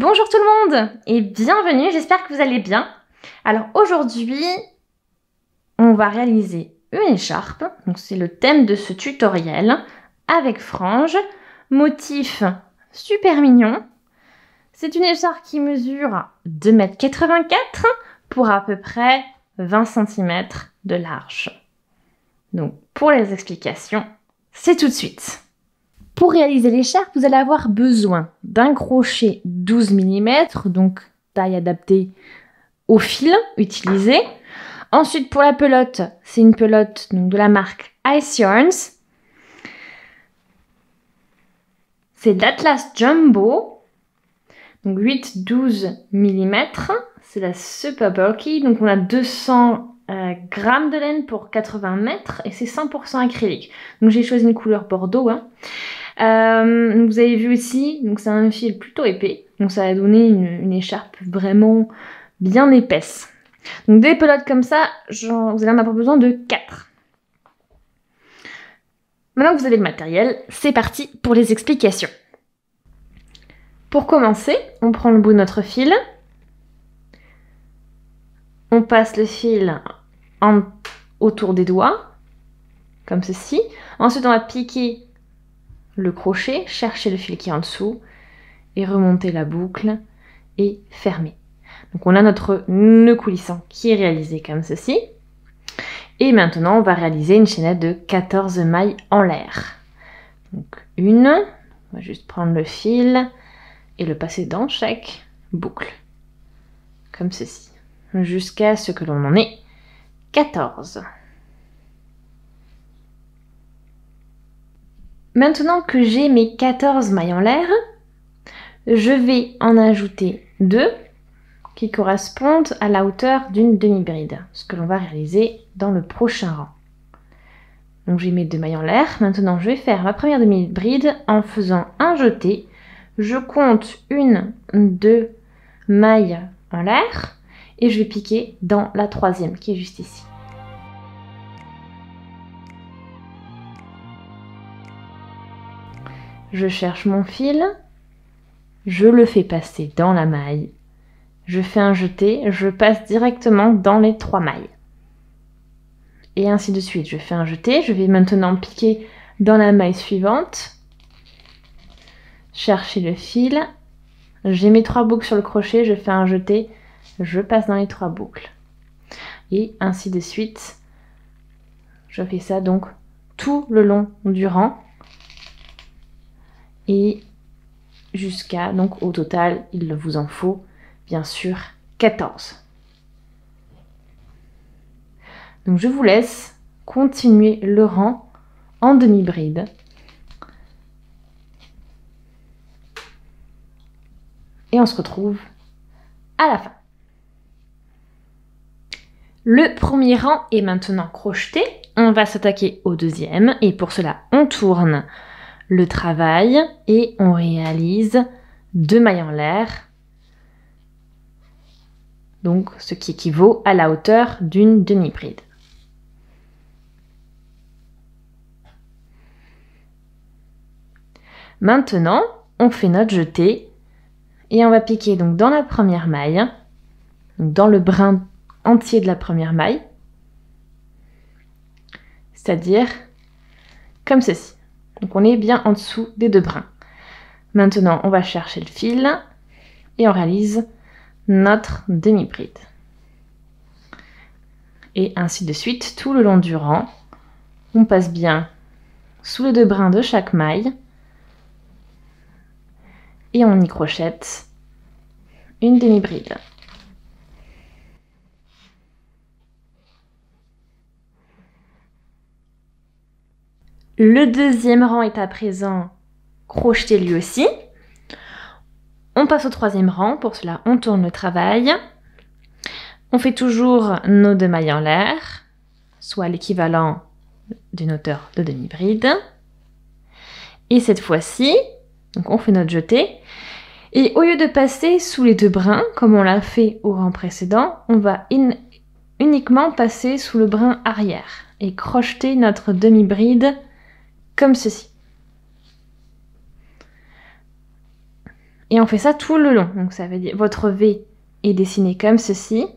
Bonjour tout le monde et bienvenue, j'espère que vous allez bien. Alors aujourd'hui, on va réaliser une écharpe, donc c'est le thème de ce tutoriel, avec franges, motif super mignon. C'est une écharpe qui mesure 2,84 m pour à peu près 20 cm de large. Donc pour les explications, c'est tout de suite. Pour réaliser l'écharpe, vous allez avoir besoin d'un crochet 12 mm, donc taille adaptée au fil utilisé. Ensuite, pour la pelote, c'est une pelote donc, de la marque Ice Yarns. C'est d'Atlas Jumbo, donc 8-12 mm. C'est la Super Bulky, donc on a 200 grammes de laine pour 80 mètres et c'est 100% acrylique. Donc j'ai choisi une couleur bordeaux. Donc vous avez vu aussi, donc c'est un fil plutôt épais, donc ça va donner une écharpe vraiment bien épaisse. Donc des pelotes comme ça, vous allez en avoir besoin de 4. Maintenant que vous avez le matériel, c'est parti pour les explications. Pour commencer, on prend le bout de notre fil, on passe le fil autour des doigts, comme ceci. Ensuite on va piquer le crochet, chercher le fil qui est en dessous et remonter la boucle et fermer. Donc on a notre nœud coulissant qui est réalisé comme ceci. Et maintenant on va réaliser une chaînette de 14 mailles en l'air. Donc une, on va juste prendre le fil et le passer dans chaque boucle. Comme ceci. Jusqu'à ce que l'on en ait 14. Maintenant que j'ai mes 14 mailles en l'air, je vais en ajouter 2 qui correspondent à la hauteur d'une demi-bride, ce que l'on va réaliser dans le prochain rang. Donc j'ai mes 2 mailles en l'air. Maintenant je vais faire ma première demi-bride en faisant un jeté. Je compte 1, 2 mailles en l'air et je vais piquer dans la troisième qui est juste ici. Je cherche mon fil, je le fais passer dans la maille, je fais un jeté, je passe directement dans les 3 mailles. Et ainsi de suite, je fais un jeté, je vais maintenant piquer dans la maille suivante, chercher le fil, j'ai mes 3 boucles sur le crochet, je fais un jeté, je passe dans les 3 boucles. Et ainsi de suite, je fais ça donc tout le long du rang. Et jusqu'à, donc au total, il vous en faut bien sûr 14. Donc je vous laisse continuer le rang en demi-bride. Et on se retrouve à la fin. Le premier rang est maintenant crocheté. On va s'attaquer au deuxième et pour cela on tourne le travail et on réalise 2 mailles en l'air, donc ce qui équivaut à la hauteur d'une demi-bride. Maintenant, on fait notre jeté et on va piquer donc dans la première maille, donc dans le brin entier de la première maille, c'est-à-dire comme ceci. Donc on est bien en dessous des 2 brins. Maintenant, on va chercher le fil et on réalise notre demi-bride. Et ainsi de suite, tout le long du rang, on passe bien sous les 2 brins de chaque maille et on y crochette une demi-bride. Le deuxième rang est à présent crocheté lui aussi. On passe au troisième rang. Pour cela, on tourne le travail. On fait toujours nos 2 mailles en l'air, soit l'équivalent d'une hauteur de demi-bride. Et cette fois-ci, donc on fait notre jeté. Et au lieu de passer sous les 2 brins, comme on l'a fait au rang précédent, on va uniquement passer sous le brin arrière et crocheter notre demi-bride comme ceci. Et on fait ça tout le long. Donc ça veut dire votre V est dessiné comme ceci.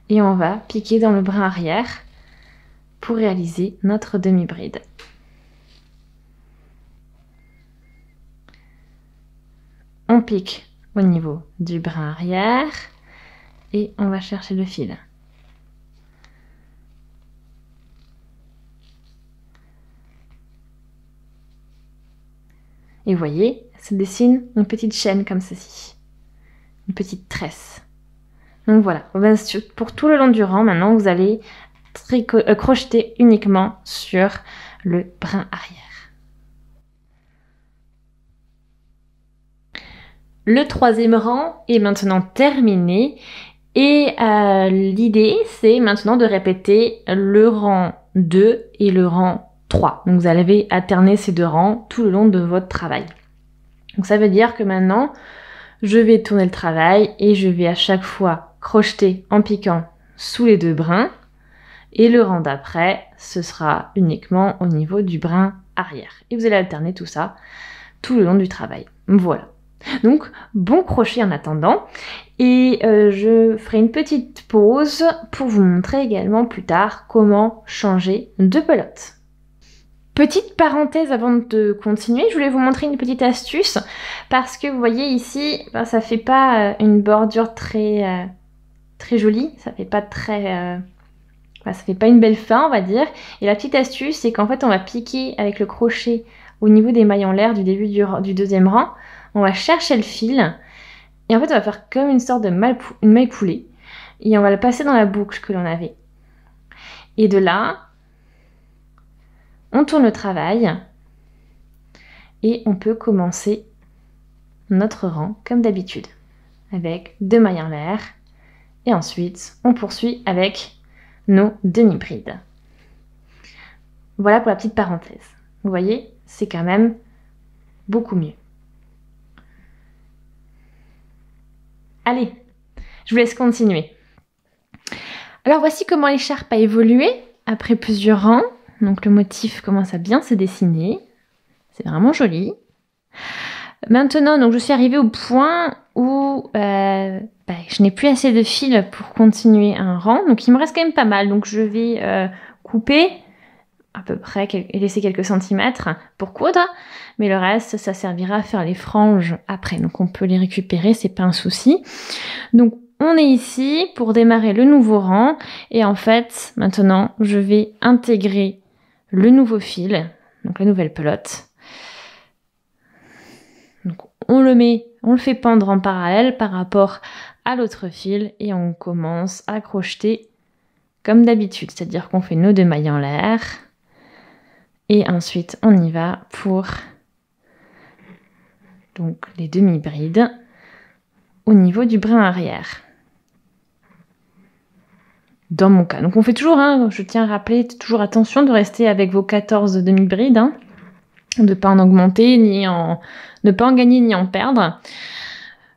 Et on va piquer dans le brin arrière pour réaliser notre demi-bride. On pique au niveau du brin arrière et on va chercher le fil. Et vous voyez, se dessine une petite chaîne comme ceci, une petite tresse. Donc voilà, pour tout le long du rang, maintenant vous allez crocheter uniquement sur le brin arrière. Le troisième rang est maintenant terminé et l'idée c'est maintenant de répéter le rang 2 et le rang 3. Donc vous allez alterner ces deux rangs tout le long de votre travail. Donc ça veut dire que maintenant je vais tourner le travail et je vais à chaque fois crocheter en piquant sous les deux brins et le rang d'après ce sera uniquement au niveau du brin arrière. Et vous allez alterner tout ça tout le long du travail. Voilà. Donc, bon crochet en attendant. Et je ferai une petite pause pour vous montrer également plus tard comment changer de pelote. Petite parenthèse avant de continuer, je voulais vous montrer une petite astuce parce que vous voyez ici, ben, ça fait pas une bordure très jolie, ça fait pas ça fait pas une belle fin on va dire. Et la petite astuce c'est qu'en fait on va piquer avec le crochet au niveau des mailles en l'air du début du deuxième rang. On va chercher le fil et en fait on va faire comme une sorte de maille coulée et on va le passer dans la boucle que l'on avait. Et de là, on tourne le travail et on peut commencer notre rang comme d'habitude avec 2 mailles en l'air et ensuite on poursuit avec nos demi-brides. Voilà pour la petite parenthèse. Vous voyez, c'est quand même beaucoup mieux. Allez, je vous laisse continuer. Alors voici comment l'écharpe a évolué après plusieurs rangs. Donc le motif commence à bien se dessiner. C'est vraiment joli. Maintenant, donc, je suis arrivée au point où je n'ai plus assez de fil pour continuer un rang. Donc il me reste quand même pas mal. Donc je vais couper à peu près et laisser quelques centimètres pour coudre. Mais le reste, ça servira à faire les franges après. Donc on peut les récupérer, c'est pas un souci. Donc on est ici pour démarrer le nouveau rang. Et en fait, maintenant, je vais intégrer le nouveau fil, donc la nouvelle pelote. Donc on le fait pendre en parallèle par rapport à l'autre fil et on commence à crocheter comme d'habitude. C'est-à-dire qu'on fait nos 2 mailles en l'air et ensuite on y va pour donc les demi-brides au niveau du brin arrière. Dans mon cas. Donc on fait toujours, je tiens à rappeler, toujours attention de rester avec vos 14 demi-brides, de ne pas en augmenter, ne pas en gagner ni en perdre.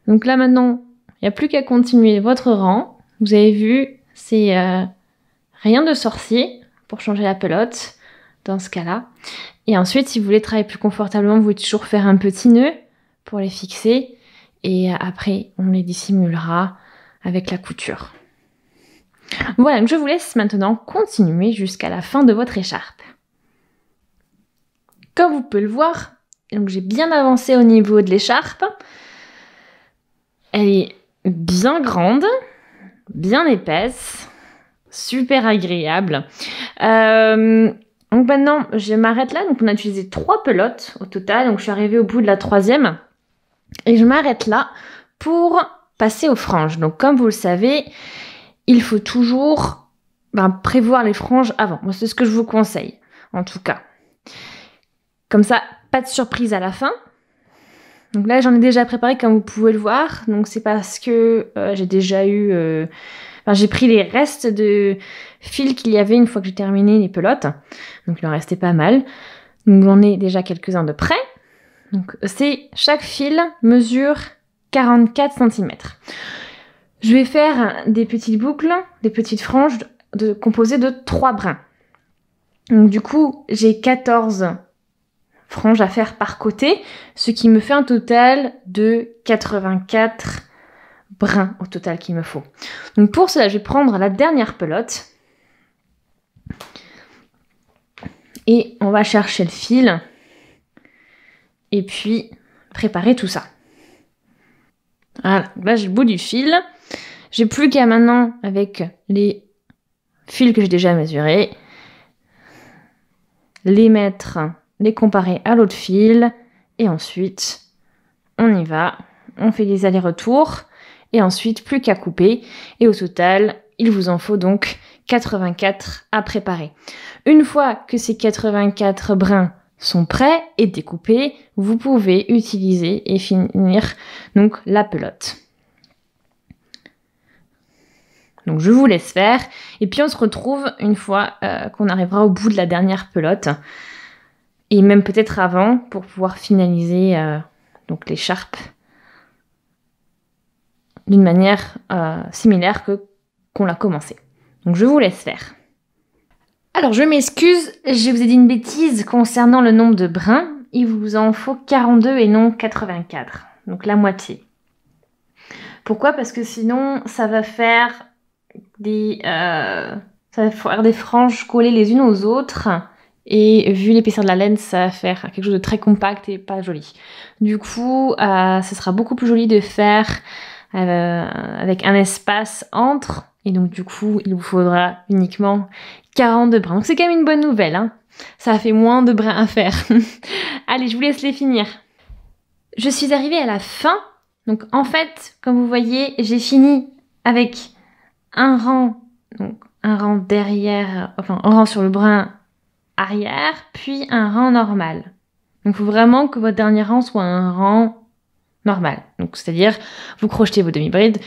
Donc là maintenant, il n'y a plus qu'à continuer votre rang. Vous avez vu, c'est rien de sorcier pour changer la pelote dans ce cas-là. Et ensuite, si vous voulez travailler plus confortablement, vous pouvez toujours faire un petit nœud pour les fixer. Et après, on les dissimulera avec la couture. Voilà, donc je vous laisse maintenant continuer jusqu'à la fin de votre écharpe. Comme vous pouvez le voir, donc j'ai bien avancé au niveau de l'écharpe. Elle est bien grande, bien épaisse, super agréable. Donc maintenant, je m'arrête là. Donc on a utilisé 3 pelotes au total. Donc je suis arrivée au bout de la 3e. Et je m'arrête là pour passer aux franges. Donc comme vous le savez, il faut toujours prévoir les franges avant. Moi, c'est ce que je vous conseille, en tout cas. Comme ça, pas de surprise à la fin. Donc là, j'en ai déjà préparé, comme vous pouvez le voir. Donc c'est parce que j'ai déjà eu... j'ai pris les restes de fil qu'il y avait une fois que j'ai terminé les pelotes. Donc il en restait pas mal. Donc j'en ai déjà quelques-uns de près. Donc chaque fil mesure 44 cm. Je vais faire des petites boucles, des petites franges composées de 3 brins. Donc du coup, j'ai 14 franges à faire par côté, ce qui me fait un total de 84 brins au total qu'il me faut. Donc pour cela, je vais prendre la dernière pelote et on va chercher le fil et puis préparer tout ça. Voilà, là j'ai le bout du fil. J'ai plus qu'à maintenant, avec les fils que j'ai déjà mesurés, les comparer à l'autre fil et ensuite on y va, on fait des allers-retours et ensuite plus qu'à couper et au total il vous en faut donc 84 à préparer. Une fois que ces 84 brins sont prêts et découpés, vous pouvez utiliser et finir donc la pelote. Donc je vous laisse faire et puis on se retrouve une fois qu'on arrivera au bout de la dernière pelote et même peut-être avant pour pouvoir finaliser donc l'écharpe d'une manière similaire qu'on l'a commencé. Donc je vous laisse faire. Alors je m'excuse, je vous ai dit une bêtise concernant le nombre de brins. Il vous en faut 42 et non 84, donc la moitié. Pourquoi? Parce que sinon ça va faire des franges collées les unes aux autres et vu l'épaisseur de la laine ça va faire quelque chose de très compact et pas joli. Du coup ce sera beaucoup plus joli de faire avec un espace entre et donc du coup il vous faudra uniquement 42 brins. Donc c'est quand même une bonne nouvelle, hein. Ça fait moins de brins à faire. Allez, je vous laisse les finir. Je suis arrivée à la fin. Donc en fait, comme vous voyez, j'ai fini avec un rang, donc un rang derrière, enfin un rang sur le brin arrière, puis un rang normal. Donc il faut vraiment que votre dernier rang soit un rang normal. Donc c'est-à-dire, vous crochetez vos demi-brides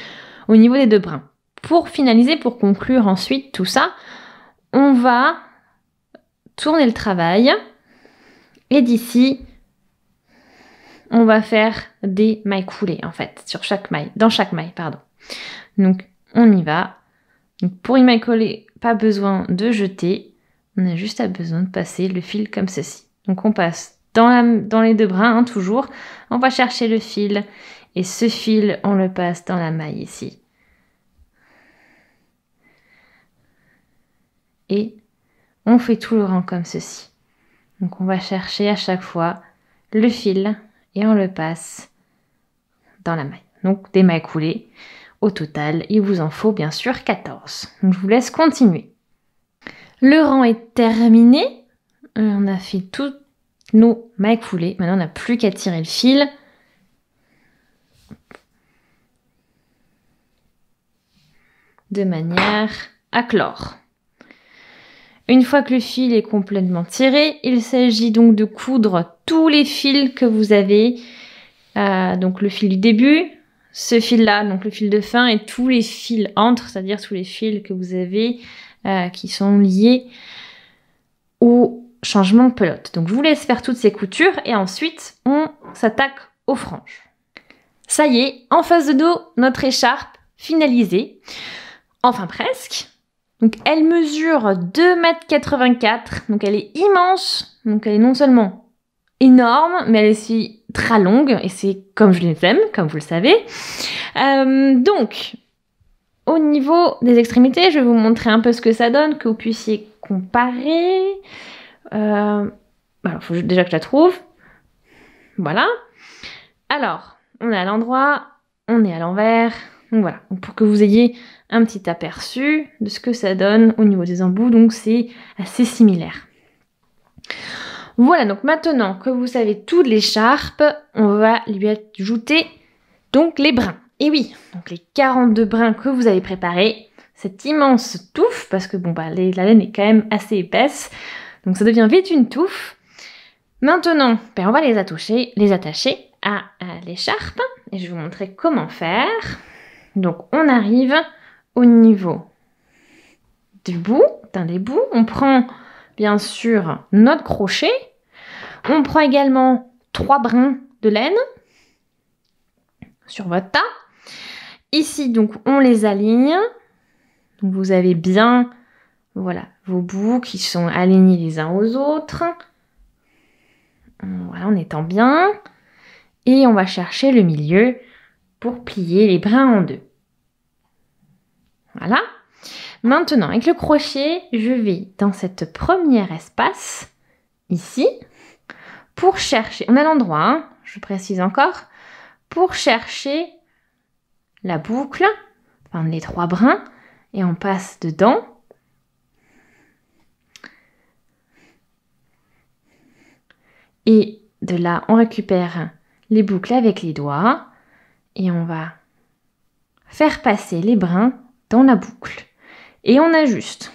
au niveau des deux brins. Pour finaliser, pour conclure ensuite tout ça, on va tourner le travail et d'ici, on va faire des mailles coulées en fait, sur chaque maille, dans chaque maille, pardon. Donc on y va. Donc, pour une maille collée, pas besoin de jeter, on a juste besoin de passer le fil comme ceci. Donc on passe dans les deux brins, hein, toujours, on va chercher le fil et ce fil, on le passe dans la maille ici. Et on fait tout le rang comme ceci. Donc on va chercher à chaque fois le fil et on le passe dans la maille. Donc des mailles coulées. Au total, il vous en faut bien sûr 14. Donc je vous laisse continuer. Le rang est terminé. On a fait toutes nos mailles coulées. Maintenant on n'a plus qu'à tirer le fil. De manière à clore. Une fois que le fil est complètement tiré, il s'agit donc de coudre tous les fils que vous avez. Donc le fil du début, ce fil-là, donc le fil de fin et tous les fils entre, c'est-à-dire tous les fils que vous avez qui sont liés au changement de pelote. Donc je vous laisse faire toutes ces coutures et ensuite on s'attaque aux franges. Ça y est, en face de dos, notre écharpe finalisée. Enfin presque. Donc elle mesure 2,84 m, donc elle est immense, donc elle est non seulement énorme, mais elle est aussi très longue, et c'est comme je les aime, comme vous le savez. Donc, au niveau des extrémités, je vais vous montrer un peu ce que ça donne, que vous puissiez comparer. Alors, il faut déjà que je la trouve. Voilà. Alors, on est à l'endroit, on est à l'envers, donc voilà, donc pour que vous ayez un petit aperçu de ce que ça donne au niveau des embouts, donc c'est assez similaire. Voilà, donc maintenant que vous savez toute l'écharpe, on va lui ajouter donc les brins. Et oui, donc les 42 brins que vous avez préparés, cette immense touffe, parce que bon bah la laine est quand même assez épaisse, donc ça devient vite une touffe. Maintenant, on va les attacher à l'écharpe, et je vais vous montrer comment faire. Donc on arrive au niveau du bout, d'un des bouts. On prend bien sûr notre crochet. On prend également 3 brins de laine sur votre tas. Ici, donc, on les aligne. Donc, vous avez bien, voilà, vos bouts qui sont alignés les uns aux autres. Voilà, on étend bien. Et on va chercher le milieu pour plier les brins en deux. Voilà. Maintenant, avec le crochet, je vais dans cette première espace, ici, pour chercher, on a l'endroit, hein, je précise encore, pour chercher la boucle, enfin les 3 brins, et on passe dedans. Et de là, on récupère les boucles avec les doigts, et on va faire passer les brins dans la boucle. Et on ajuste.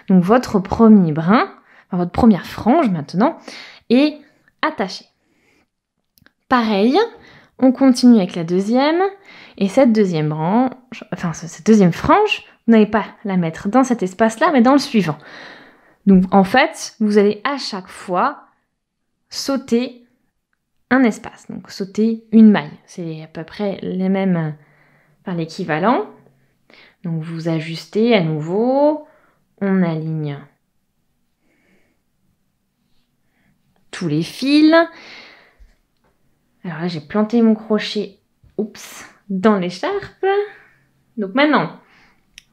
Donc votre premier brin, enfin, votre première frange maintenant, est attachée. Pareil, on continue avec la deuxième. Et cette deuxième branche, enfin cette deuxième frange, vous n'allez pas la mettre dans cet espace-là, mais dans le suivant. Donc en fait, vous allez à chaque fois sauter un espace. Donc sauter une maille. C'est à peu près les mêmes, enfin l'équivalent. Donc vous ajustez à nouveau, on aligne tous les fils. Alors là, j'ai planté mon crochet, dans l'écharpe. Donc maintenant,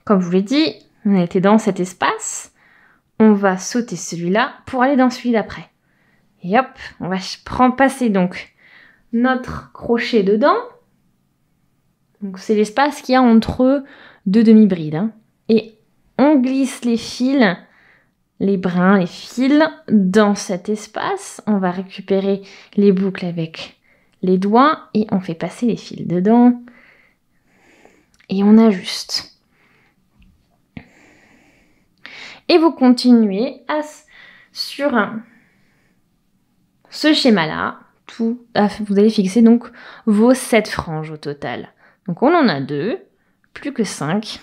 comme je vous l'ai dit, on était dans cet espace. On va sauter celui-là pour aller dans celui d'après. Et hop, on va passer donc notre crochet dedans. Donc c'est l'espace qu'il y a entre 2 demi-brides. Hein. Et on glisse les fils, les brins, les fils dans cet espace. On va récupérer les boucles avec les doigts et on fait passer les fils dedans. Et on ajuste. Et vous continuez sur ce schéma-là. Vous allez fixer donc vos 7 franges au total. Donc on en a 2, plus que 5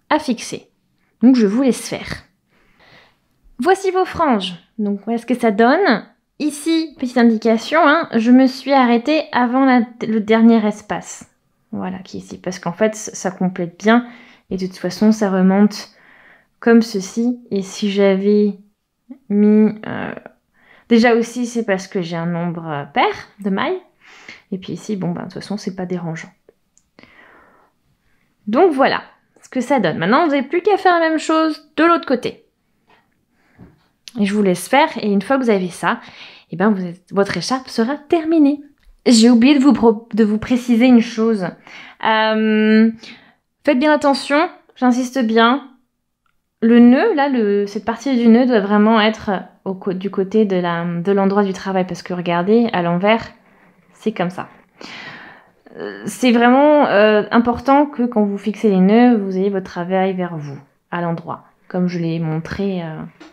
à fixer. Donc je vous laisse faire. Voici vos franges. Donc voilà ce que ça donne. Ici, petite indication, hein, je me suis arrêtée avant le dernier espace. Voilà, qui est ici. Parce qu'en fait, ça complète bien. Et de toute façon, ça remonte comme ceci. Et si j'avais mis... déjà aussi, c'est parce que j'ai un nombre pair de mailles. Et puis ici, bon, de toute façon, c'est pas dérangeant. Donc voilà ce que ça donne. Maintenant, vous n'avez plus qu'à faire la même chose de l'autre côté. Et je vous laisse faire. Et une fois que vous avez ça, eh ben, votre écharpe sera terminée. J'ai oublié de vous préciser une chose. Faites bien attention, j'insiste bien. Le nœud, là, cette partie du nœud doit vraiment être du côté de l'endroit du travail. Parce que regardez, à l'envers, c'est comme ça. C'est vraiment important que quand vous fixez les nœuds, vous ayez votre travail vers vous, à l'endroit, comme je l'ai montré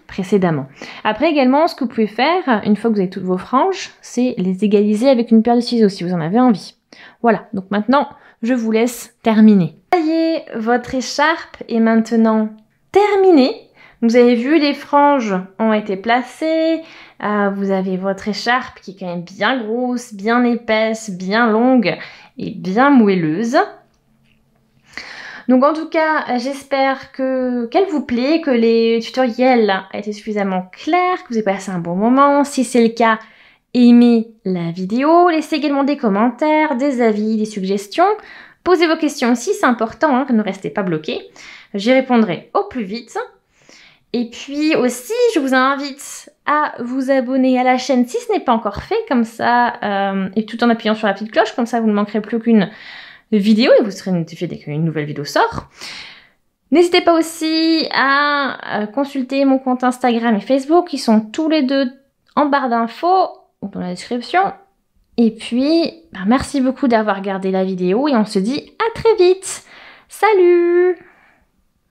précédemment. Après également, ce que vous pouvez faire, une fois que vous avez toutes vos franges, c'est les égaliser avec une paire de ciseaux si vous en avez envie. Voilà, donc maintenant, je vous laisse terminer. Ça y est, votre écharpe est maintenant terminée. Vous avez vu, les franges ont été placées. Vous avez votre écharpe qui est quand même bien grosse, bien épaisse, bien longue et bien moelleuse. Donc en tout cas, j'espère qu'elle vous plaît, que les tutoriels ont été suffisamment clairs, que vous avez passé un bon moment. Si c'est le cas, aimez la vidéo, laissez également des commentaires, des avis, des suggestions. Posez vos questions aussi, c'est important, hein, ne restez pas bloqués. J'y répondrai au plus vite. Et puis aussi, je vous invite à vous abonner à la chaîne si ce n'est pas encore fait, comme ça, et tout en appuyant sur la petite cloche, comme ça vous ne manquerez plus qu'une vidéo et vous serez notifié dès qu'une nouvelle vidéo sort. N'hésitez pas aussi à consulter mon compte Instagram et Facebook, qui sont tous les deux en barre d'infos ou dans la description. Et puis, merci beaucoup d'avoir regardé la vidéo et on se dit à très vite. Salut!